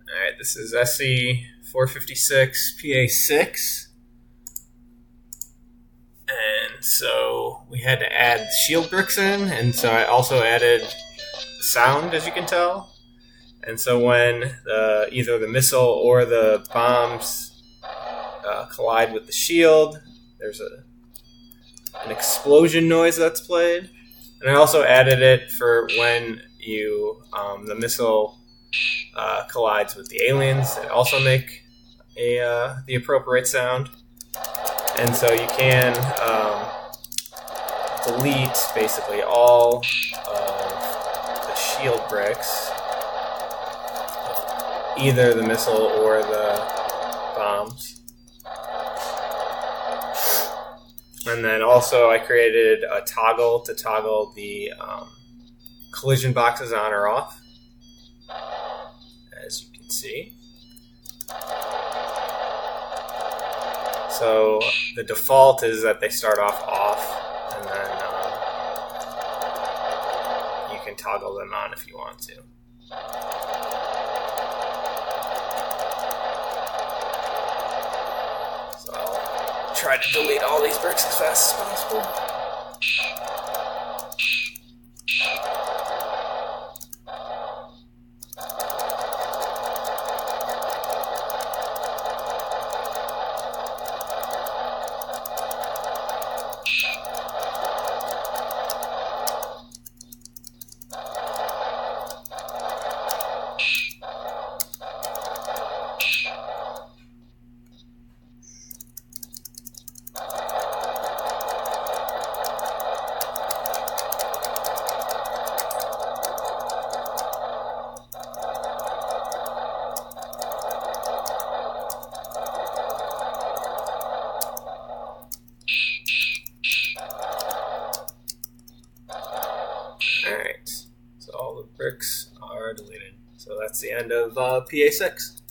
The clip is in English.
Alright, this is SC456 PA6. And so we had to add shield bricks in, and so I also added sound, as you can tell. And so when either the missile or the bombs collide with the shield, there's an explosion noise that's played. And I also added it for when the missile collides with the aliens. It also make the appropriate sound. And so you can delete basically all of the shield bricks, either the missile or the bombs. And then also I created a toggle to toggle the collision boxes on or off, as you can see. So the default is that they start off, and then you can toggle them on if you want to. So I'll try to delete all these bricks as fast as possible. Alright, so all the bricks are deleted. So that's the end of PA6.